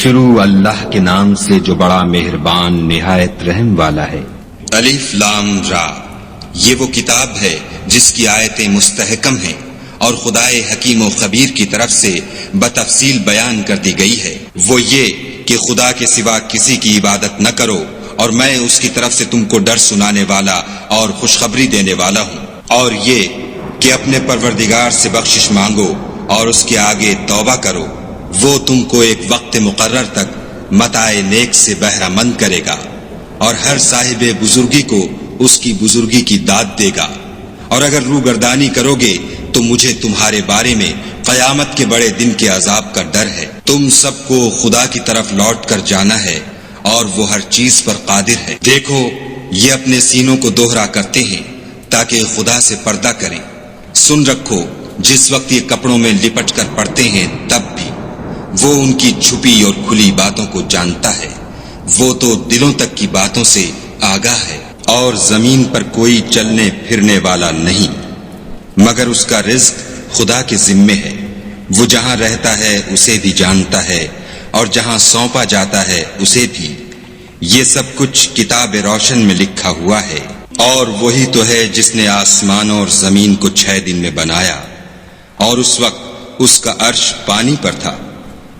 شروع اللہ کے نام سے جو بڑا مہربان نہایت رحم والا ہے۔ الف لام را، یہ وہ کتاب ہے جس کی آیتیں مستحکم ہیں اور خدائے حکیم و خبیر کی طرف سے بتفصیل بیان کر دی گئی ہے۔ وہ یہ کہ خدا کے سوا کسی کی عبادت نہ کرو، اور میں اس کی طرف سے تم کو ڈر سنانے والا اور خوشخبری دینے والا ہوں۔ اور یہ کہ اپنے پروردگار سے بخشش مانگو اور اس کے آگے توبہ کرو، وہ تم کو ایک وقت مقرر تک متاع نیک سے بہرہ مند کرے گا، اور ہر صاحب بزرگی کو اس کی بزرگی کی داد دے گا۔ اور اگر روگردانی کرو گے تو مجھے تمہارے بارے میں قیامت کے بڑے دن کے عذاب کا ڈر ہے۔ تم سب کو خدا کی طرف لوٹ کر جانا ہے، اور وہ ہر چیز پر قادر ہے۔ دیکھو، یہ اپنے سینوں کو دوہرا کرتے ہیں تاکہ خدا سے پردہ کریں۔ سن رکھو، جس وقت یہ کپڑوں میں لپٹ کر پڑتے ہیں تب بھی وہ ان کی چھپی اور کھلی باتوں کو جانتا ہے۔ وہ تو دلوں تک کی باتوں سے آگاہ ہے۔ اور زمین پر کوئی چلنے پھرنے والا نہیں مگر اس کا رزق خدا کے ذمے ہے۔ وہ جہاں رہتا ہے اسے بھی جانتا ہے، اور جہاں سونپا جاتا ہے اسے بھی۔ یہ سب کچھ کتاب روشن میں لکھا ہوا ہے۔ اور وہی تو ہے جس نے آسمانوں اور زمین کو 6 دن میں بنایا، اور اس وقت اس کا عرش پانی پر تھا۔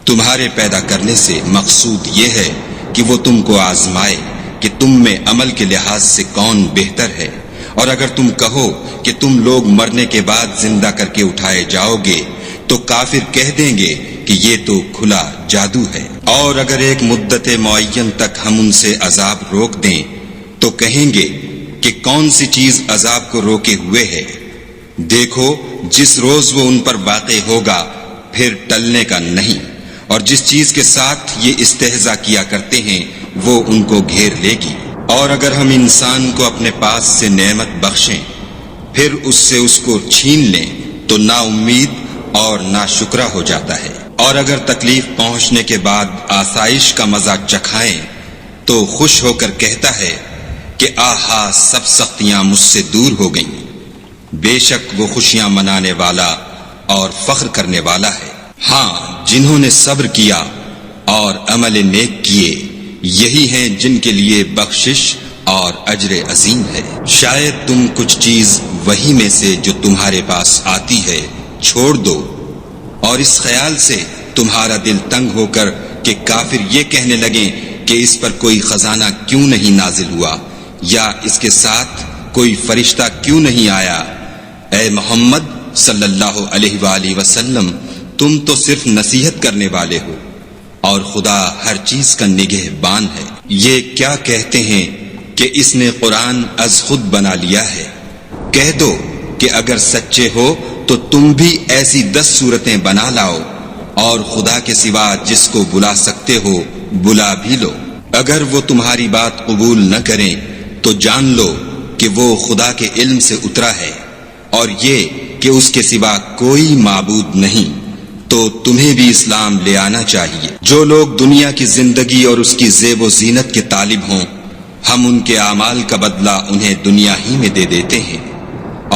تمہارے پیدا کرنے سے مقصود یہ ہے کہ وہ تم کو آزمائے کہ تم میں عمل کے لحاظ سے کون بہتر ہے۔ اور اگر تم کہو کہ تم لوگ مرنے کے بعد زندہ کر کے اٹھائے جاؤ گے تو کافر کہہ دیں گے کہ یہ تو کھلا جادو ہے۔ اور اگر ایک مدت معین تک ہم ان سے عذاب روک دیں تو کہیں گے کہ کون سی چیز عذاب کو روکے ہوئے ہے۔ دیکھو، جس روز وہ ان پر واقع ہوگا پھر ٹلنے کا نہیں، اور جس چیز کے ساتھ یہ استہزاء کیا کرتے ہیں وہ ان کو گھیر لے گی۔ اور اگر ہم انسان کو اپنے پاس سے نعمت بخشیں پھر اس سے اس کو چھین لیں تو نا امید اور نا شکرہ ہو جاتا ہے۔ اور اگر تکلیف پہنچنے کے بعد آسائش کا مزہ چکھائیں تو خوش ہو کر کہتا ہے کہ آہا، سب سختیاں مجھ سے دور ہو گئیں۔ بے شک وہ خوشیاں منانے والا اور فخر کرنے والا ہے۔ ہاں، جنہوں نے صبر کیا اور عمل نیک کیے، یہی ہیں جن کے لیے بخشش اور اجر عظیم ہے۔ شاید تم کچھ چیز وہی میں سے جو تمہارے پاس آتی ہے چھوڑ دو، اور اس خیال سے تمہارا دل تنگ ہو کر کہ کافر یہ کہنے لگیں کہ اس پر کوئی خزانہ کیوں نہیں نازل ہوا، یا اس کے ساتھ کوئی فرشتہ کیوں نہیں آیا۔ اے محمد صلی اللہ علیہ وآلہ وسلم، تم تو صرف نصیحت کرنے والے ہو، اور خدا ہر چیز کا نگہبان ہے۔ یہ کیا کہتے ہیں کہ اس نے قرآن از خود بنا لیا ہے؟ کہہ دو کہ اگر سچے ہو تو تم بھی ایسی 10 صورتیں بنا لاؤ، اور خدا کے سوا جس کو بلا سکتے ہو بلا بھی لو۔ اگر وہ تمہاری بات قبول نہ کریں تو جان لو کہ وہ خدا کے علم سے اترا ہے، اور یہ کہ اس کے سوا کوئی معبود نہیں۔ تو تمہیں بھی اسلام لے آنا چاہیے۔ جو لوگ دنیا کی زندگی اور اس کی زیب و زینت کے طالب ہوں، ہم ان کے اعمال کا بدلہ انہیں دنیا ہی میں دے دیتے ہیں،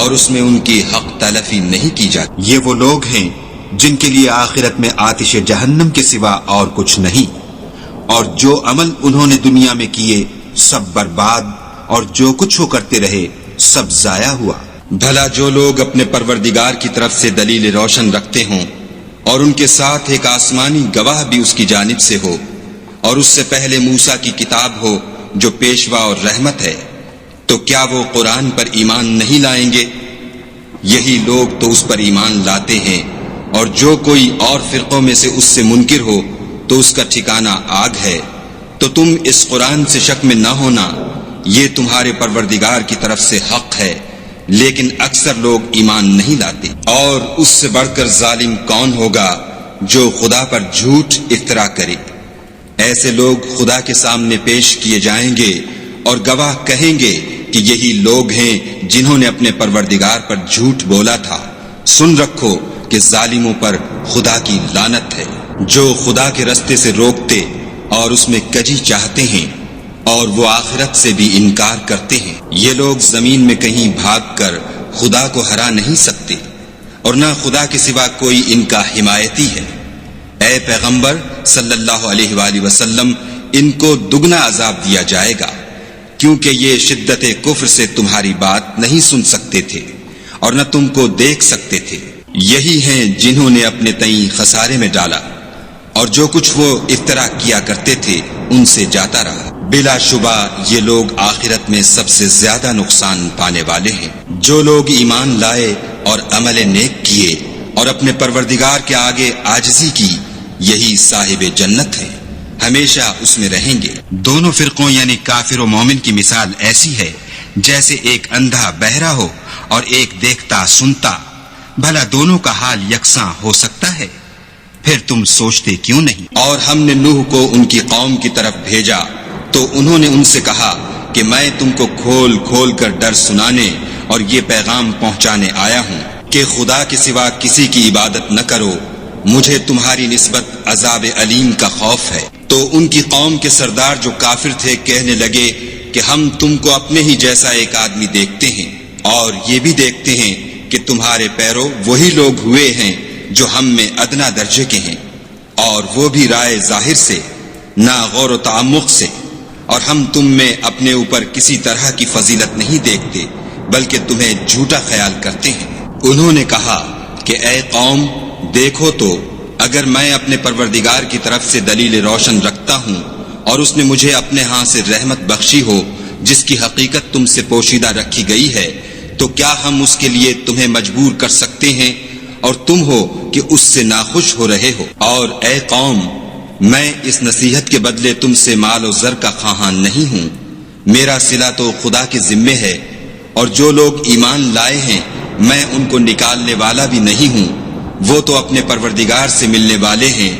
اور اس میں ان کی حق تلفی نہیں کی جاتی۔ یہ وہ لوگ ہیں جن کے لیے آخرت میں آتش جہنم کے سوا اور کچھ نہیں، اور جو عمل انہوں نے دنیا میں کیے سب برباد، اور جو کچھ وہ کرتے رہے سب ضائع ہوا۔ بھلا جو لوگ اپنے پروردگار کی طرف سے دلیل روشن رکھتے ہوں، اور ان کے ساتھ ایک آسمانی گواہ بھی اس کی جانب سے ہو، اور اس سے پہلے موسیٰ کی کتاب ہو جو پیشوا اور رحمت ہے، تو کیا وہ قرآن پر ایمان نہیں لائیں گے؟ یہی لوگ تو اس پر ایمان لاتے ہیں، اور جو کوئی اور فرقوں میں سے اس سے منکر ہو تو اس کا ٹھکانہ آگ ہے۔ تو تم اس قرآن سے شک میں نہ ہونا، یہ تمہارے پروردگار کی طرف سے حق ہے، لیکن اکثر لوگ ایمان نہیں لاتے۔ اور اس سے بڑھ کر ظالم کون ہوگا جو خدا پر جھوٹ افطرا کرے؟ ایسے لوگ خدا کے سامنے پیش کیے جائیں گے اور گواہ کہیں گے کہ یہی لوگ ہیں جنہوں نے اپنے پروردگار پر جھوٹ بولا تھا۔ سن رکھو کہ ظالموں پر خدا کی لعنت ہے، جو خدا کے رستے سے روکتے اور اس میں کجی چاہتے ہیں، اور وہ آخرت سے بھی انکار کرتے ہیں۔ یہ لوگ زمین میں کہیں بھاگ کر خدا کو ہرا نہیں سکتے، اور نہ خدا کے سوا کوئی ان کا حمایتی ہے۔ اے پیغمبر صلی اللہ علیہ وآلہ وسلم، ان کو دگنا عذاب دیا جائے گا، کیونکہ یہ شدت کفر سے تمہاری بات نہیں سن سکتے تھے اور نہ تم کو دیکھ سکتے تھے۔ یہی ہیں جنہوں نے اپنے تئیں خسارے میں ڈالا، اور جو کچھ وہ افترا کیا کرتے تھے ان سے جاتا رہا۔ بلا شبہ یہ لوگ آخرت میں سب سے زیادہ نقصان پانے والے ہیں۔ جو لوگ ایمان لائے اور عمل نیک کیے اور اپنے پروردگار کے آگے عاجزی کی، یہی صاحب جنت ہیں، ہمیشہ اس میں رہیں گے۔ دونوں فرقوں یعنی کافر و مومن کی مثال ایسی ہے جیسے ایک اندھا بہرا ہو اور ایک دیکھتا سنتا۔ بھلا دونوں کا حال یکساں ہو سکتا ہے؟ پھر تم سوچتے کیوں نہیں؟ اور ہم نے نوح کو ان کی قوم کی طرف بھیجا تو انہوں نے ان سے کہا کہ میں تم کو کھول کھول کر ڈر سنانے اور یہ پیغام پہنچانے آیا ہوں کہ خدا کے سوا کسی کی عبادت نہ کرو، مجھے تمہاری نسبت عذاب علیم کا خوف ہے۔ تو ان کی قوم کے سردار جو کافر تھے کہنے لگے کہ ہم تم کو اپنے ہی جیسا ایک آدمی دیکھتے ہیں، اور یہ بھی دیکھتے ہیں کہ تمہارے پیرو وہی لوگ ہوئے ہیں جو ہم میں ادنا درجے کے ہیں، اور وہ بھی رائے ظاہر سے، نہ غور و تعمق سے، اور ہم تم میں اپنے اوپر کسی طرح کی فضیلت نہیں دیکھتے بلکہ تمہیں جھوٹا خیال کرتے ہیں۔ انہوں نے کہا کہ اے قوم، دیکھو تو اگر میں اپنے پروردگار کی طرف سے دلیل روشن رکھتا ہوں اور اس نے مجھے اپنے ہاں سے رحمت بخشی ہو جس کی حقیقت تم سے پوشیدہ رکھی گئی ہے، تو کیا ہم اس کے لیے تمہیں مجبور کر سکتے ہیں اور تم ہو کہ اس سے ناخوش ہو رہے ہو؟ اور اے قوم، میں اس نصیحت کے بدلے تم سے مال و زر کا خواہاں نہیں ہوں، میرا صلہ تو خدا کے ذمے ہے، اور جو لوگ ایمان لائے ہیں میں ان کو نکالنے والا بھی نہیں ہوں، وہ تو اپنے پروردگار سے ملنے والے ہیں،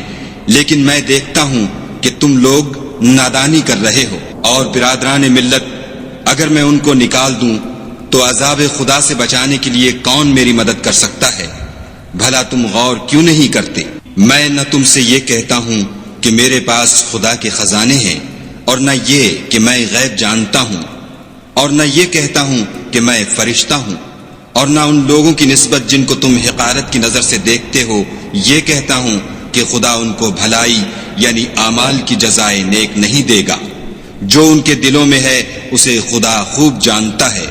لیکن میں دیکھتا ہوں کہ تم لوگ نادانی کر رہے ہو۔ اور برادران ملت، اگر میں ان کو نکال دوں تو عذاب خدا سے بچانے کے لیے کون میری مدد کر سکتا ہے؟ بھلا تم غور کیوں نہیں کرتے؟ میں نہ تم سے یہ کہتا ہوں کہ میرے پاس خدا کے خزانے ہیں، اور نہ یہ کہ میں غیب جانتا ہوں، اور نہ یہ کہتا ہوں کہ میں فرشتہ ہوں، اور نہ ان لوگوں کی نسبت جن کو تم حقارت کی نظر سے دیکھتے ہو یہ کہتا ہوں کہ خدا ان کو بھلائی یعنی اعمال کی جزائے نیک نہیں دے گا۔ جو ان کے دلوں میں ہے اسے خدا خوب جانتا ہے۔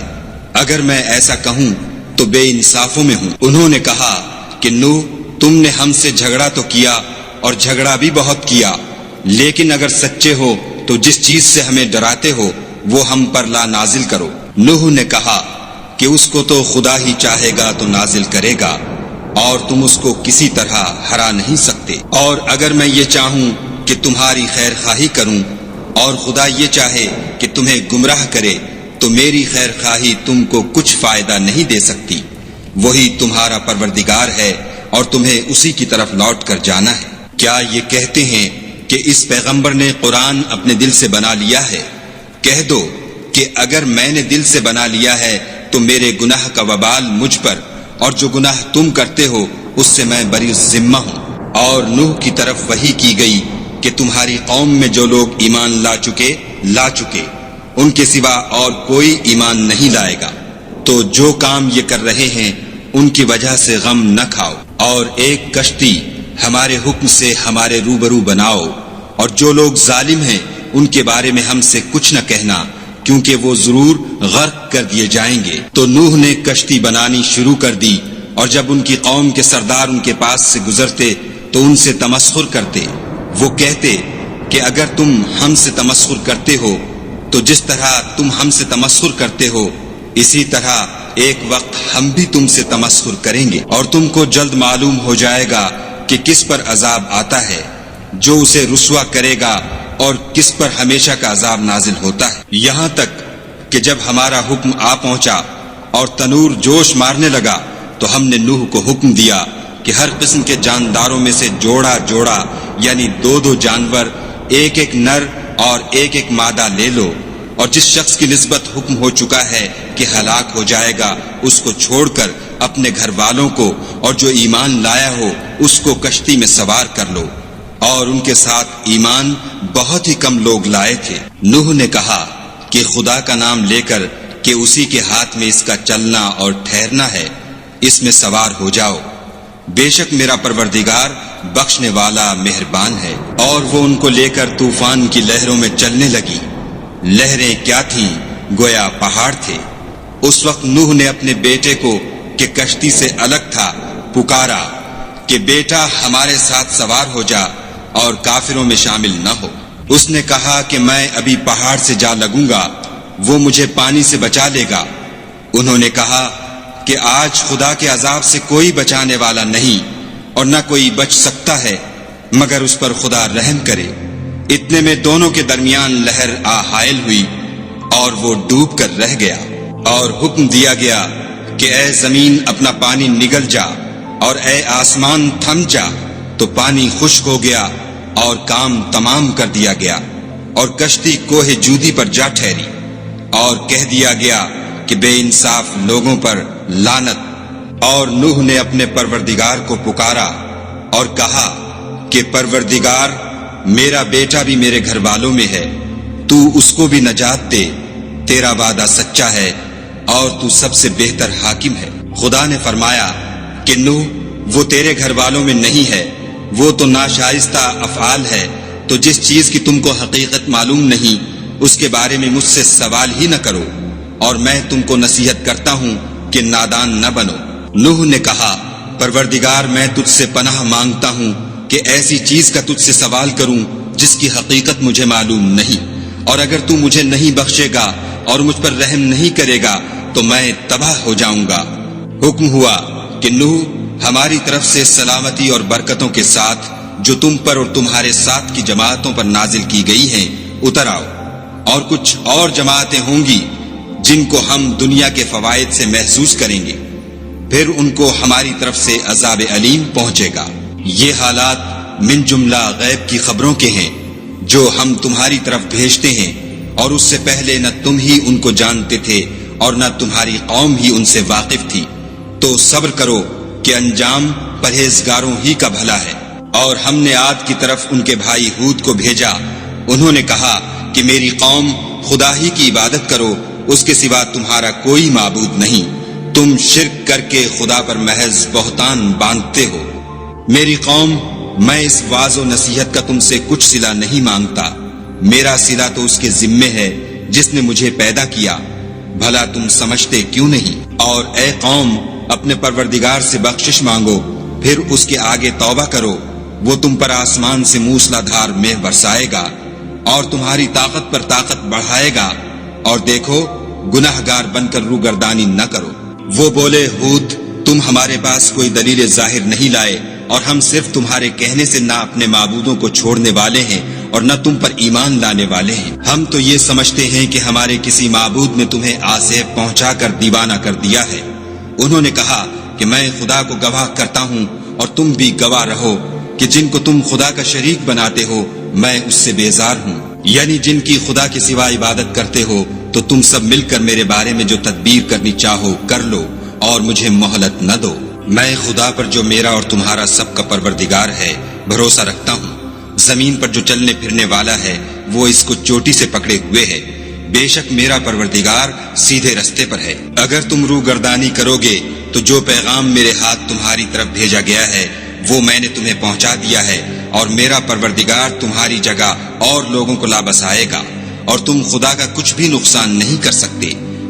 اگر میں ایسا کہوں تو بے انصافوں میں ہوں۔ انہوں نے کہا کہ نوح، تم نے ہم سے جھگڑا تو کیا اور جھگڑا بھی بہت کیا، لیکن اگر سچے ہو تو جس چیز سے ہمیں ڈراتے ہو وہ ہم پر لا نازل کرو۔ نوح نے کہا کہ اس کو تو خدا ہی چاہے گا تو نازل کرے گا، اور تم اس کو کسی طرح ہرا نہیں سکتے۔ اور اگر میں یہ چاہوں کہ تمہاری خیر خواہی کروں اور خدا یہ چاہے کہ تمہیں گمراہ کرے تو میری خیر خواہی تم کو کچھ فائدہ نہیں دے سکتی۔ وہی تمہارا پروردگار ہے اور تمہیں اسی کی طرف لوٹ کر جانا ہے۔ کیا یہ کہتے ہیں کہ اس پیغمبر نے قرآن اپنے دل سے بنا لیا ہے؟ کہہ دو کہ اگر میں نے دل سے بنا لیا ہے تو میرے گناہ کا وبال مجھ پر، اور جو گناہ تم کرتے ہو اس سے میں بری ذمہ ہوں۔ اور نوح کی طرف وحی کی گئی کہ تمہاری قوم میں جو لوگ ایمان لا چکے ان کے سوا اور کوئی ایمان نہیں لائے گا، تو جو کام یہ کر رہے ہیں ان کی وجہ سے غم نہ کھاؤ، اور ایک کشتی ہمارے حکم سے ہمارے روبرو بناؤ، اور جو لوگ ظالم ہیں ان کے بارے میں ہم سے کچھ نہ کہنا، کیونکہ وہ ضرور غرق کر دیے جائیں گے۔ تو نوح نے کشتی بنانی شروع کر دی، اور جب ان کی قوم کے سردار ان کے پاس سے گزرتے تو ان سے تمسخر کرتے۔ وہ کہتے کہ اگر تم ہم سے تمسخر کرتے ہو تو جس طرح تم ہم سے تمسخر کرتے ہو اسی طرح ایک وقت ہم بھی تم سے تمسخر کریں گے، اور تم کو جلد معلوم ہو جائے گا کہ کس پر عذاب آتا ہے جو اسے رسوا کرے گا اور کس پر ہمیشہ کا عذاب نازل ہوتا ہے۔ یہاں تک کہ جب ہمارا حکم آ پہنچا اور تنور جوش مارنے لگا تو ہم نے نوح کو حکم دیا کہ ہر قسم کے جانداروں میں سے جوڑا جوڑا یعنی دو جانور، ایک ایک نر اور ایک ایک مادہ لے لو، اور جس شخص کی نسبت حکم ہو چکا ہے کہ ہلاک ہو جائے گا اس کو چھوڑ کر اپنے گھر والوں کو اور جو ایمان لایا ہو اس کو کشتی میں سوار کر لو۔ اور ان کے ساتھ ایمان بہت ہی کم لوگ لائے تھے۔ نوح نے کہا کہ خدا کا نام لے کر کہ اسی کے ہاتھ میں اس کا چلنا اور ٹھہرنا ہے، اس میں سوار ہو جاؤ، بے شک میرا پروردگار بخشنے والا مہربان ہے۔ اور وہ ان کو لے کر طوفان کی لہروں میں چلنے لگی۔ لہریں کیا تھیں؟ گویا پہاڑ تھے۔ اس وقت نوح نے اپنے بیٹے کو کہ کشتی سے الگ تھا پکارا کہ بیٹا ہمارے ساتھ سوار ہو جا اور کافروں میں شامل نہ ہو۔ اس نے کہا کہ میں ابھی پہاڑ سے جا لگوں گا، وہ مجھے پانی سے بچا لے گا۔ انہوں نے کہا کہ آج خدا کے عذاب سے کوئی بچانے والا نہیں اور نہ کوئی بچ سکتا ہے مگر اس پر خدا رحم کرے۔ اتنے میں دونوں کے درمیان لہر آ حائل ہوئی اور وہ ڈوب کر رہ گیا، اور حکم دیا گیا کہ اے زمین اپنا پانی نگل جا اور اے آسمان تھم جا، تو پانی خشک ہو گیا اور کام تمام کر دیا گیا، اور کشتی کوہ جودی پر جا ٹھہری، اور کہہ دیا گیا کہ بے انصاف لوگوں پر لعنت۔ اور نوح نے اپنے پروردگار کو پکارا اور کہا کہ پروردگار، میرا بیٹا بھی میرے گھر والوں میں ہے، تو اس کو بھی نجات دے، تیرا وعدہ سچا ہے اور تو سب سے بہتر حاکم ہے۔ خدا نے فرمایا کہ نوح، وہ تیرے گھر والوں میں نہیں ہے، وہ تو ناشائستہ افعال ہے، تو جس چیز کی تم کو حقیقت معلوم نہیں اس کے بارے میں مجھ سے سوال ہی نہ کرو، اور میں تم کو نصیحت کرتا ہوں کہ نادان نہ بنو۔ نوح نے کہا، پروردگار میں تجھ سے پناہ مانگتا ہوں کہ ایسی چیز کا تجھ سے سوال کروں جس کی حقیقت مجھے معلوم نہیں، اور اگر تو مجھے نہیں بخشے گا اور مجھ پر رحم نہیں کرے گا تو میں تباہ ہو جاؤں گا۔ حکم ہوا کہ نوح، ہماری طرف سے سلامتی اور برکتوں کے ساتھ جو تم پر اور تمہارے ساتھ کی جماعتوں پر نازل کی گئی ہیں اتر آؤ، اور کچھ اور جماعتیں ہوں گی جن کو ہم دنیا کے فوائد سے محسوس کریں گے، پھر ان کو ہماری طرف سے عذاب علیم پہنچے گا۔ یہ حالات من جملہ غیب کی خبروں کے ہیں جو ہم تمہاری طرف بھیجتے ہیں، اور اس سے پہلے نہ تم ہی ان کو جانتے تھے اور نہ تمہاری قوم ہی ان سے واقف تھی، تو صبر کرو کہ انجام پرہیزگاروں ہی کا بھلا ہے۔ اور ہم نے عاد کی طرف ان کے بھائی ہود کو بھیجا، انہوں نے کہا کہ میری قوم خدا ہی کی عبادت کرو، اس کے سوا تمہارا کوئی معبود نہیں، تم شرک کر کے خدا پر محض بہتان باندھتے ہو۔ میری قوم، میں اس واعظ و نصیحت کا تم سے کچھ صلہ نہیں مانگتا، میرا صلہ تو اس کے ذمے ہے جس نے مجھے پیدا کیا، بھلا تم سمجھتے کیوں نہیں؟ اور اے قوم، اپنے پروردگار سے بخشش مانگو، پھر اس کے آگے توبہ کرو، وہ تم پر آسمان سے موسلا دھار مہ برسائے گا اور تمہاری طاقت پر طاقت بڑھائے گا، اور دیکھو گناہ گار بن کر روگردانی نہ کرو۔ وہ بولے، ہود، تم ہمارے پاس کوئی دلیل ظاہر نہیں لائے، اور ہم صرف تمہارے کہنے سے نہ اپنے معبودوں کو چھوڑنے والے ہیں اور نہ تم پر ایمان لانے والے ہیں، ہم تو یہ سمجھتے ہیں کہ ہمارے کسی معبود نے تمہیں آسیب پہنچا کر دیوانہ کر دیا ہے۔ انہوں نے کہا کہ میں خدا کو گواہ کرتا ہوں اور تم بھی گواہ رہو کہ جن کو تم خدا کا شریک بناتے ہو میں اس سے بیزار ہوں، یعنی جن کی خدا کے سوا عبادت کرتے ہو، تو تم سب مل کر میرے بارے میں جو تدبیر کرنی چاہو کر لو اور مجھے مہلت نہ دو۔ میں خدا پر جو میرا اور تمہارا سب کا پروردگار ہے بھروسہ رکھتا ہوں، زمین پر جو چلنے پھرنے والا ہے وہ اس کو چوٹی سے پکڑے ہوئے ہے، بے شک میرا پروردگار سیدھے رستے پر ہے۔ اگر تم روگردانی کرو گے تو جو پیغام میرے ہاتھ تمہاری طرف بھیجا گیا ہے وہ میں نے تمہیں پہنچا دیا ہے، اور میرا پروردگار تمہاری جگہ اور لوگوں کو لا بسائے گا، اور تم خدا کا کچھ بھی نقصان نہیں کر سکتے،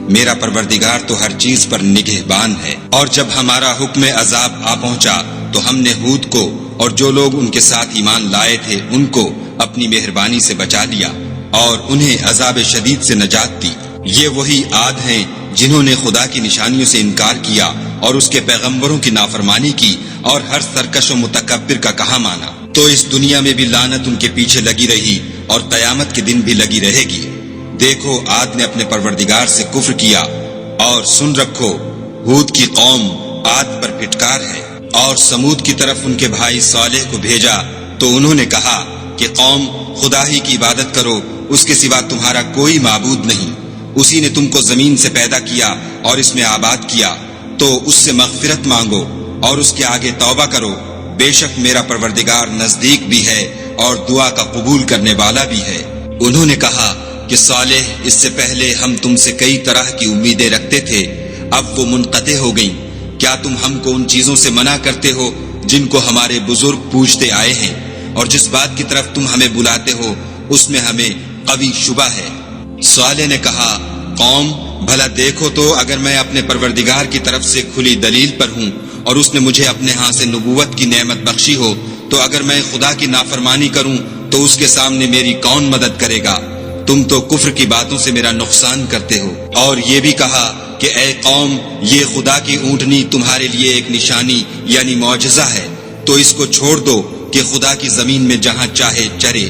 میرا پروردگار تو ہر چیز پر نگہبان ہے۔ اور جب ہمارا حکم عذاب آ پہنچا تو ہم نے ہود کو اور جو لوگ ان کے ساتھ ایمان لائے تھے ان کو اپنی مہربانی سے بچا لیا اور انہیں عذاب شدید سے نجات دی۔ یہ وہی عاد ہیں جنہوں نے خدا کی نشانیوں سے انکار کیا اور اس کے پیغمبروں کی نافرمانی کی اور ہر سرکش و متکبر کا کہا مانا، تو اس دنیا میں بھی لعنت ان کے پیچھے لگی رہی اور قیامت کے دن بھی لگی رہے گی۔ دیکھو عاد نے اپنے پروردگار سے کفر کیا، اور سن رکھو ہود کی قوم عاد پر پھٹکار ہے۔ اور سمود کی طرف ان کے بھائی صالح کو بھیجا تو انہوں نے کہا کہ قوم، خدا ہی کی عبادت کرو، اس کے سوا تمہارا کوئی معبود نہیں، اسی نے تم کو زمین سے پیدا کیا اور اس میں آباد کیا، تو اس سے مغفرت مانگو اور اس کے آگے توبہ کرو، بے شک میرا پروردگار نزدیک بھی ہے اور دعا کا قبول کرنے والا بھی ہے۔ انہوں نے کہا کہ صالح، اس سے پہلے ہم تم سے کئی طرح کی امیدیں رکھتے تھے، اب وہ منقطع ہو گئیں، کیا تم ہم کو ان چیزوں سے منع کرتے ہو جن کو ہمارے بزرگ پوجتے آئے ہیں، اور جس بات کی طرف تم ہمیں بلاتے ہو اس میں ہمیں قوی شبہ ہے۔ صالح نے کہا، قوم بھلا دیکھو تو اگر میں اپنے پروردگار کی طرف سے کھلی دلیل پر ہوں اور اس نے مجھے اپنے ہاں سے نبوت کی نعمت بخشی ہو، تو اگر میں خدا کی نافرمانی کروں تو اس کے سامنے میری کون مدد کرے گا؟ تم تو کفر کی باتوں سے میرا نقصان کرتے ہو۔ اور یہ بھی کہا کہ اے قوم، یہ خدا کی اونٹنی تمہارے لیے ایک نشانی یعنی معجزہ ہے، تو اس کو چھوڑ دو کہ خدا کی زمین میں جہاں چاہے چرے،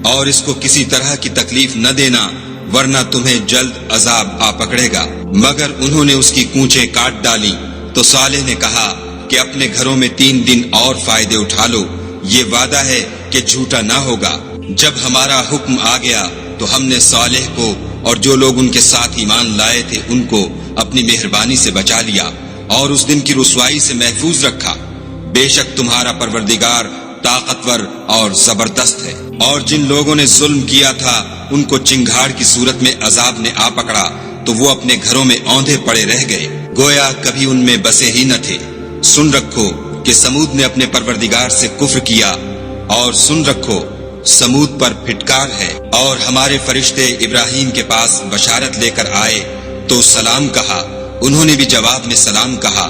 اور اس کو کسی طرح کی تکلیف نہ دینا، ورنہ تمہیں جلد عذاب آ پکڑے گا۔ مگر انہوں نے اس کی کونچیں کاٹ ڈالی۔ تو صالح نے کہا کہ اپنے گھروں میں 3 دن اور فائدے اٹھا لو، یہ وعدہ ہے کہ جھوٹا نہ ہوگا۔ جب ہمارا حکم آ گیا تو ہم نے صالح کو اور جو لوگ ان کے ساتھ ایمان لائے تھے ان کو اپنی مہربانی سے بچا لیا اور اس دن کی رسوائی سے محفوظ رکھا۔ بے شک تمہارا پروردگار طاقتور اور زبردست ہے۔ اور جن لوگوں نے ظلم کیا تھا ان کو چنگھاڑ کی صورت میں عذاب نے آ پکڑا تو وہ اپنے گھروں میں اوندھے پڑے رہ گئے، گویا کبھی ان میں بسے ہی نہ تھے۔ سن رکھو کہ سمود نے اپنے پروردگار سے کفر کیا، اور سن رکھو سمود پر پھٹکار ہے۔ اور ہمارے فرشتے ابراہیم کے پاس بشارت لے کر آئے تو سلام کہا، انہوں نے بھی جواب میں سلام کہا۔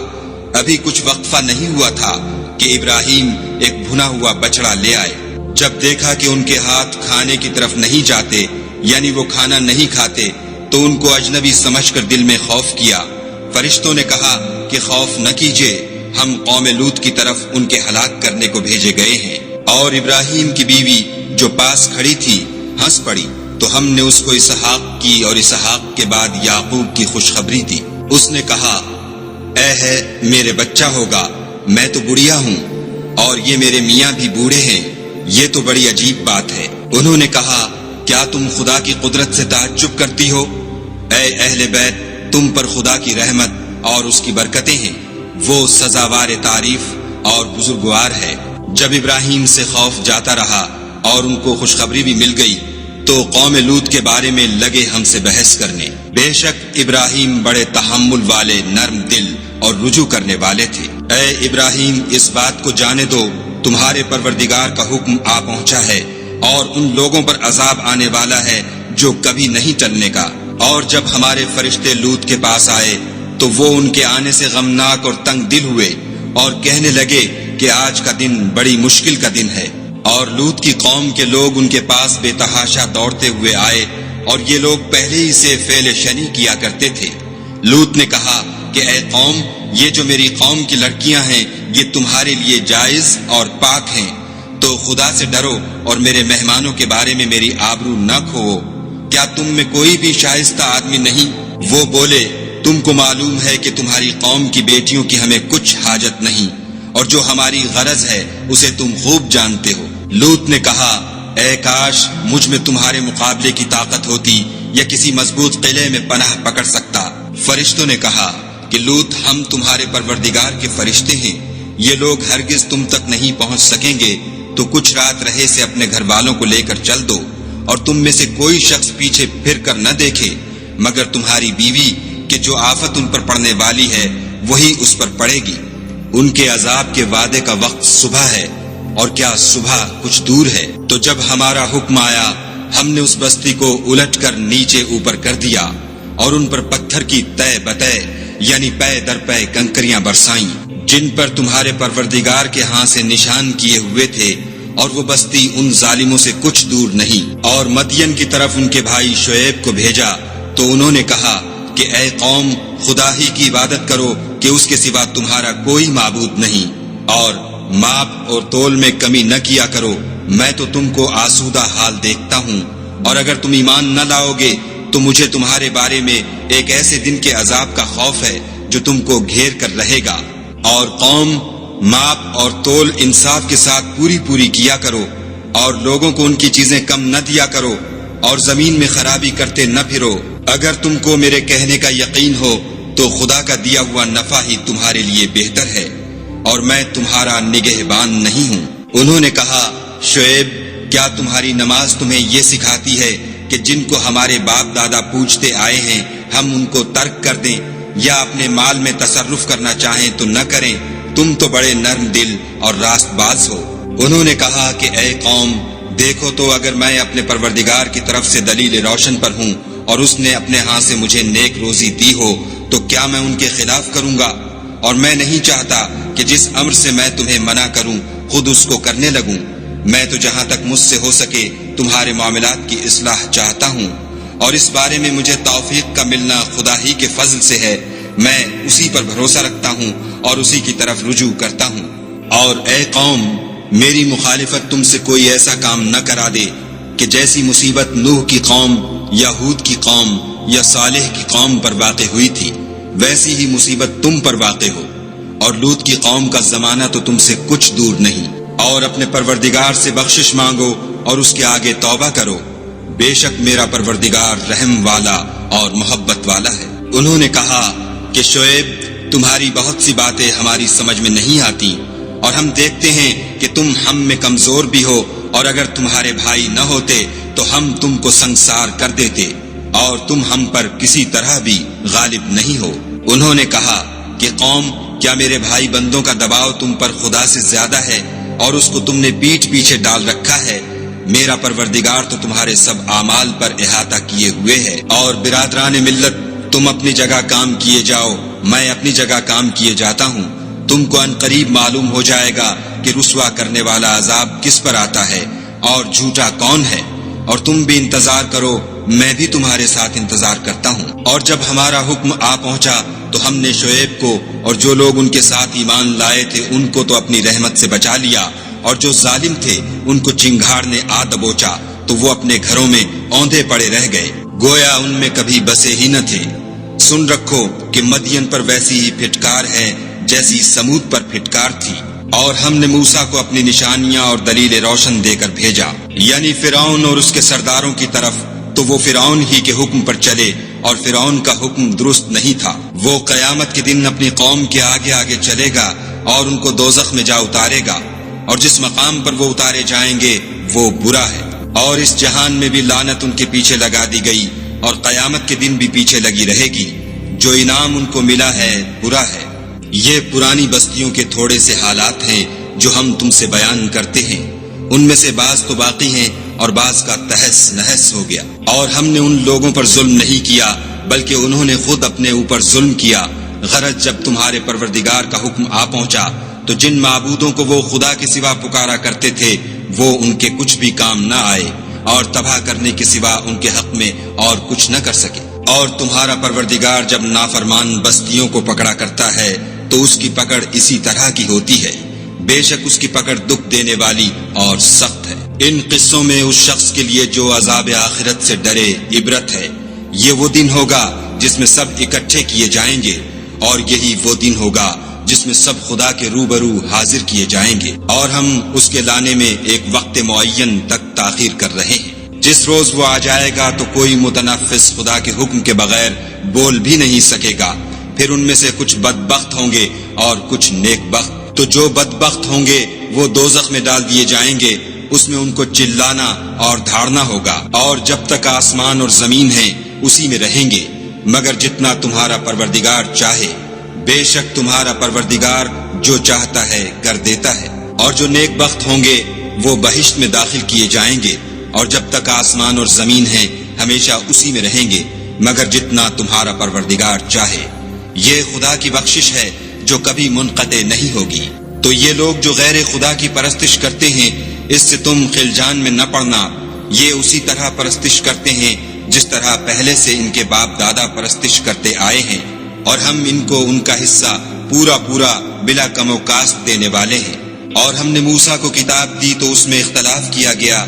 ابھی کچھ وقفہ نہیں ہوا تھا کہ ابراہیم ایک بھنا ہوا بچڑا لے آئے۔ جب دیکھا کہ ان کے ہاتھ کھانے کی طرف نہیں جاتے، یعنی وہ کھانا نہیں کھاتے، تو ان کو اجنبی سمجھ کر دل میں خوف کیا۔ فرشتوں نے کہا کہ خوف نہ کیجیے، ہم قوم لوط کی طرف ان کے ہلاک کرنے کو بھیجے گئے ہیں۔ اور ابراہیم کی بیوی جو پاس کھڑی تھی ہنس پڑی، تو ہم نے اس کو اسحاق کی اور اسحاق کے بعد یعقوب کی خوشخبری دی۔ اس نے کہا، اے ہے میرے بچہ ہوگا، میں تو بڑھیا ہوں اور یہ میرے میاں بھی بوڑھے ہیں، یہ تو بڑی عجیب بات ہے۔ انہوں نے کہا، کیا تم خدا کی قدرت سے تعجب کرتی ہو؟ اے اہل بیت، تم پر خدا کی رحمت اور اس کی برکتیں ہیں، وہ سزاوار تعریف اور بزرگوار ہے۔ جب ابراہیم سے خوف جاتا رہا اور ان کو خوشخبری بھی مل گئی تو قوم لوط کے بارے میں لگے ہم سے بحث کرنے۔ بے شک ابراہیم بڑے تحمل والے، نرم دل اور رجوع کرنے والے تھے۔ اے ابراہیم، اس بات کو جانے دو تمہارے پروردگار کا حکم آ پہنچا ہے اور ان لوگوں پر عذاب آنے والا ہے جو کبھی نہیں ٹلنے کا۔ اور جب ہمارے فرشتے لوط کے پاس آئے تو وہ ان کے آنے سے غمناک اور تنگ دل ہوئے اور کہنے لگے کہ آج کا دن بڑی مشکل کا دن ہے۔ اور لوط کی قوم کے لوگ ان کے پاس بے تحاشا دوڑتے ہوئے آئے، اور یہ لوگ پہلے ہی سے فعل شنی کیا کرتے تھے۔ لوط نے کہا کہ اے قوم، یہ جو میری قوم کی لڑکیاں ہیں یہ تمہارے لیے جائز اور پاک ہیں، تو خدا سے ڈرو اور میرے مہمانوں کے بارے میں میری آبرو نہ کھوؤ۔ کیا تم میں کوئی بھی شائستہ آدمی نہیں؟ وہ بولے، تم کو معلوم ہے کہ تمہاری قوم کی بیٹیوں کی ہمیں کچھ حاجت نہیں، اور جو ہماری غرض ہے اسے تم خوب جانتے ہو۔ لوط نے کہا، اے کاش مجھ میں تمہارے مقابلے کی طاقت ہوتی یا کسی مضبوط قلعے میں پناہ پکڑ سکتا۔ فرشتوں نے کہا کہ لوط، ہم تمہارے پروردگار کے فرشتے ہیں، یہ لوگ ہرگز تم تک نہیں پہنچ سکیں گے، تو کچھ رات رہے سے اپنے گھر والوں کو لے کر چل دو، اور تم میں سے کوئی شخص پیچھے پھر کر نہ دیکھے مگر تمہاری بیوی، کہ جو آفت ان پر پڑنے والی ہے وہی اس پر پڑے گی۔ ان کے عذاب کے وعدے کا وقت صبح ہے، اور کیا صبح کچھ دور ہے؟ تو جب ہمارا حکم آیا ہم نے اس بستی کو الٹ کر نیچے اوپر کر دیا اور ان پر پتھر کی تہ بتہ یعنی پے در پے کنکریاں برسائیں، جن پر تمہارے پروردگار کے ہاں سے نشان کیے ہوئے تھے، اور وہ بستی ان ظالموں سے کچھ دور نہیں۔ اور مدین کی طرف ان کے بھائی شعیب کو بھیجا تو انہوں نے کہا کہ اے قوم، خدا ہی کی عبادت کرو کہ اس کے سوا تمہارا کوئی معبود نہیں، اور ماپ اور تول میں کمی نہ کیا کرو، میں تو تم کو آسودہ حال دیکھتا ہوں، اور اگر تم ایمان نہ لاؤ گے تو مجھے تمہارے بارے میں ایک ایسے دن کے عذاب کا خوف ہے جو تم کو گھیر کر رہے گا۔ اور قوم، ماپ اور تول انصاف کے ساتھ پوری کیا کرو، اور لوگوں کو ان کی چیزیں کم نہ دیا کرو، اور زمین میں خرابی کرتے نہ پھرو۔ اگر تم کو میرے کہنے کا یقین ہو تو خدا کا دیا ہوا نفع ہی تمہارے لیے بہتر ہے، اور میں تمہارا نگہبان نہیں ہوں۔ انہوں نے کہا، شعیب، کیا تمہاری نماز تمہیں یہ سکھاتی ہے کہ جن کو ہمارے باپ دادا پوجتے آئے ہیں ہم ان کو ترک کر دیں، یا اپنے مال میں تصرف کرنا چاہیں تو نہ کریں، تم تو بڑے نرم دل اور راست باز ہو۔ انہوں نے کہا کہ اے قوم، دیکھو تو اگر میں اپنے پروردگار کی طرف سے دلیل روشن پر ہوں اور اس نے اپنے ہاتھ سے مجھے نیک روزی دی ہو تو کیا میں ان کے خلاف کروں گا؟ اور میں نہیں چاہتا کہ جس امر سے میں تمہیں منع کروں خود اس کو کرنے لگوں۔ میں تو جہاں تک مجھ سے ہو سکے تمہارے معاملات کی اصلاح چاہتا ہوں، اور اس بارے میں مجھے توفیق کا ملنا خدا ہی کے فضل سے ہے۔ میں اسی پر بھروسہ رکھتا ہوں اور اسی کی طرف رجوع کرتا ہوں۔ اور اے قوم، میری مخالفت تم سے کوئی ایسا کام نہ کرا دے کہ جیسی مصیبت نوح کی قوم یا ہود کی قوم یا صالح کی قوم پر واقع ہوئی تھی ویسی ہی مصیبت تم پر واقع ہو۔ اور لوط کی قوم کا زمانہ تو تم سے کچھ دور نہیں۔ اور اپنے پروردگار سے بخشش مانگو اور اس کے آگے توبہ کرو، بے شک میرا پروردگار رحم والا اور محبت والا ہے۔ انہوں نے کہا کہ شعیب، تمہاری بہت سی باتیں ہماری سمجھ میں نہیں آتی، اور ہم دیکھتے ہیں کہ تم ہم میں کمزور بھی ہو، اور اگر تمہارے بھائی نہ ہوتے تو ہم تم کو سنگسار کر دیتے، اور تم ہم پر کسی طرح بھی غالب نہیں ہو۔ انہوں نے کہا کہ قوم، کیا میرے بھائی بندوں کا دباؤ تم پر خدا سے زیادہ ہے اور اس کو تم نے پیٹھ پیچھے ڈال رکھا ہے؟ میرا پروردگار تو تمہارے سب اعمال پر احاطہ کیے ہوئے ہے۔ اور برادران ملت، تم اپنی جگہ کام کیے جاؤ، میں اپنی جگہ کام کیے جاتا ہوں۔ تم کو ان قریب معلوم ہو جائے گا کہ رسوا کرنے والا عذاب کس پر آتا ہے اور جھوٹا کون ہے، اور تم بھی انتظار کرو، میں بھی تمہارے ساتھ انتظار کرتا ہوں۔ اور جب ہمارا حکم آ پہنچا تو ہم نے شعیب کو اور جو لوگ ان کے ساتھ ایمان لائے تھے ان کو تو اپنی رحمت سے بچا لیا، اور جو ظالم تھے ان کو چنگھاڑ نے آ دبوچا تو وہ اپنے گھروں میں اوندھے پڑے رہ گئے، گویا ان میں کبھی بسے ہی نہ تھے۔ سن رکھو کہ مدین پر ویسی ہی پھٹکار ہے جیسی سمود پر پھٹکار تھی۔ اور ہم نے موسیٰ کو اپنی نشانیاں اور دلیل روشن دے کر بھیجا، یعنی فرعون اور اس کے سرداروں کی طرف، تو وہ فرعون ہی کے حکم پر چلے، اور فرعون کا حکم درست نہیں تھا۔ وہ قیامت کے دن اپنی قوم کے آگے آگے چلے گا اور ان کو دوزخ میں جا اتارے گا، اور جس مقام پر وہ اتارے جائیں گے وہ برا ہے۔ اور اس جہان میں بھی لعنت ان کے پیچھے لگا دی گئی، اور قیامت کے دن بھی پیچھے لگی رہے گی۔ جو انعام ان کو ملا ہے برا ہے۔ یہ پرانی بستیوں کے تھوڑے سے حالات ہیں جو ہم تم سے بیان کرتے ہیں، ان میں سے بعض تو باقی ہیں اور بعض کا تہس نہس ہو گیا۔ اور ہم نے ان لوگوں پر ظلم نہیں کیا بلکہ انہوں نے خود اپنے اوپر ظلم کیا۔ غرض جب تمہارے پروردگار کا حکم آ پہنچا تو جن معبودوں کو وہ خدا کے سوا پکارا کرتے تھے وہ ان کے کچھ بھی کام نہ آئے، اور تباہ کرنے کے سوا ان کے حق میں اور کچھ نہ کر سکے۔ اور تمہارا پروردگار جب نافرمان بستیوں کو پکڑا کرتا ہے تو اس کی پکڑ اسی طرح کی ہوتی ہے، بے شک اس کی پکڑ دکھ دینے والی اور سخت ہے۔ ان قصوں میں اس شخص کے لیے جو عذاب آخرت سے ڈرے عبرت ہے۔ یہ وہ دن ہوگا جس میں سب اکٹھے کیے جائیں گے، اور یہی وہ دن ہوگا جس میں سب خدا کے روبرو حاضر کیے جائیں گے، اور ہم اس کے لانے میں ایک وقت معین تک تاخیر کر رہے ہیں۔ جس روز وہ آ جائے گا تو کوئی متنفس خدا کے حکم کے بغیر بول بھی نہیں سکے گا۔ پھر ان میں سے کچھ بدبخت ہوں گے اور کچھ نیک بخت۔ تو جو بدبخت ہوں گے وہ دوزخ میں ڈال دیے جائیں گے، اس میں ان کو چلانا اور دھاڑنا ہوگا، اور جب تک آسمان اور زمین ہیں اسی میں رہیں گے، مگر جتنا تمہارا پروردگار چاہے۔ بے شک تمہارا پروردگار جو چاہتا ہے کر دیتا ہے۔ اور جو نیک بخت ہوں گے وہ بہشت میں داخل کیے جائیں گے، اور جب تک آسمان اور زمین ہیں ہمیشہ اسی میں رہیں گے، مگر جتنا تمہارا پروردگار چاہے۔ یہ خدا کی بخشش ہے جو کبھی منقطع نہیں ہوگی۔ تو یہ لوگ جو غیر خدا کی پرستش کرتے ہیں اس سے تم خلجان میں نہ پڑنا، یہ اسی طرح پرستش کرتے ہیں جس طرح پہلے سے ان کے باپ دادا پرستش کرتے آئے ہیں، اور ہم ان کو ان کا حصہ پورا پورا بلا کم و کاست دینے والے ہیں۔ اور ہم نے موسیٰ کو کتاب دی تو اس میں اختلاف کیا گیا،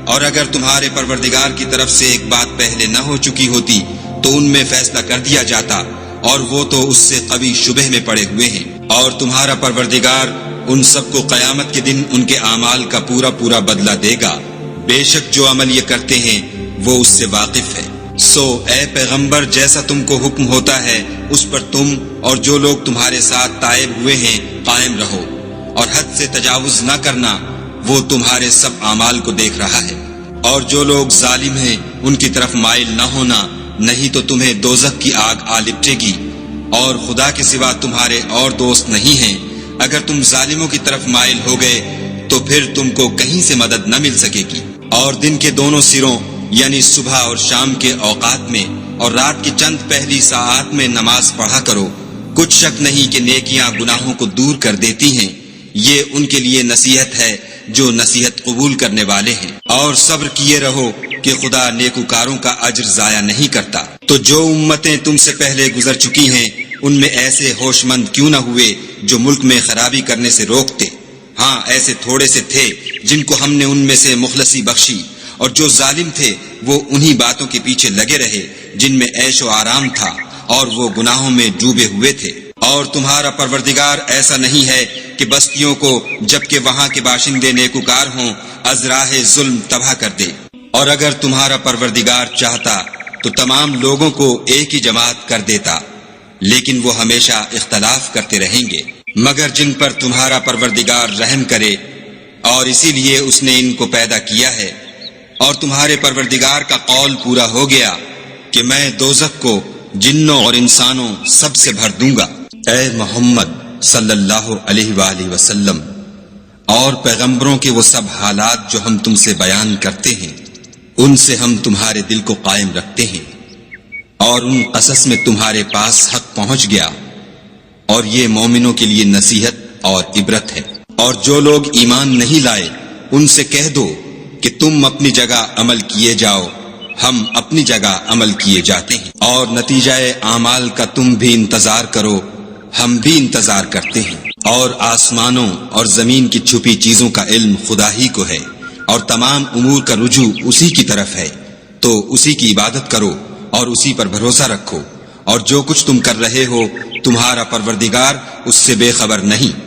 اور اگر تمہارے پروردگار کی طرف سے ایک بات پہلے نہ ہو چکی ہوتی تو ان میں فیصلہ کر دیا جاتا، اور وہ تو اس سے قوی شبہ میں پڑے ہوئے ہیں۔ اور تمہارا پروردگار ان سب کو قیامت کے دن ان کے اعمال کا پورا پورا بدلہ دے گا، بے شک جو عمل یہ کرتے ہیں وہ اس سے واقف ہے۔ سو اے پیغمبر، جیسا تم کو حکم ہوتا ہے اس پر تم اور جو لوگ تمہارے ساتھ تائب ہوئے ہیں قائم رہو، اور حد سے تجاوز نہ کرنا، وہ تمہارے سب اعمال کو دیکھ رہا ہے۔ اور جو لوگ ظالم ہیں ان کی طرف مائل نہ ہونا، نہیں تو تمہیں دوزخ کی آگ آ لپٹے گی، اور خدا کے سوا تمہارے اور دوست نہیں ہیں۔ اگر تم ظالموں کی طرف مائل ہو گئے تو پھر تم کو کہیں سے مدد نہ مل سکے گی۔ اور دن کے دونوں سروں یعنی صبح اور شام کے اوقات میں اور رات کی چند پہلی ساعات میں نماز پڑھا کرو، کچھ شک نہیں کہ نیکیاں گناہوں کو دور کر دیتی ہیں، یہ ان کے لیے نصیحت ہے جو نصیحت قبول کرنے والے ہیں۔ اور صبر کیے رہو کہ خدا نیکوکاروں کا اجر ضائع نہیں کرتا۔ تو جو امتیں تم سے پہلے گزر چکی ہیں ان میں ایسے ہوش مند کیوں نہ ہوئے جو ملک میں خرابی کرنے سے روکتے؟ ہاں ایسے تھوڑے سے تھے جن کو ہم نے ان میں سے مخلصی بخشی، اور جو ظالم تھے وہ انہی باتوں کے پیچھے لگے رہے جن میں عیش و آرام تھا، اور وہ گناہوں میں ڈوبے ہوئے تھے۔ اور تمہارا پروردگار ایسا نہیں ہے کہ بستیوں کو جبکہ وہاں کے باشندے نیکوکار ہوں از راہ ظلم تباہ کر دے، اور اگر تمہارا پروردگار چاہتا تو تمام لوگوں کو ایک ہی جماعت کر دیتا، لیکن وہ ہمیشہ اختلاف کرتے رہیں گے، مگر جن پر تمہارا پروردگار رحم کرے، اور اسی لیے اس نے ان کو پیدا کیا ہے۔ اور تمہارے پروردگار کا قول پورا ہو گیا کہ میں دوزخ کو جنوں اور انسانوں سب سے بھر دوں گا۔ اے محمد صلی اللہ علیہ وآلہ وسلم اور پیغمبروں کے وہ سب حالات جو ہم تم سے بیان کرتے ہیں ان سے ہم تمہارے دل کو قائم رکھتے ہیں، اور ان قصص میں تمہارے پاس حق پہنچ گیا، اور یہ مومنوں کے لیے نصیحت اور عبرت ہے۔ اور جو لوگ ایمان نہیں لائے ان سے کہہ دو کہ تم اپنی جگہ عمل کیے جاؤ، ہم اپنی جگہ عمل کیے جاتے ہیں، اور نتیجہ اعمال کا تم بھی انتظار کرو، ہم بھی انتظار کرتے ہیں۔ اور آسمانوں اور زمین کی چھپی چیزوں کا علم خدا ہی کو ہے، اور تمام امور کا رجوع اسی کی طرف ہے، تو اسی کی عبادت کرو اور اسی پر بھروسہ رکھو، اور جو کچھ تم کر رہے ہو تمہارا پروردگار اس سے بے خبر نہیں۔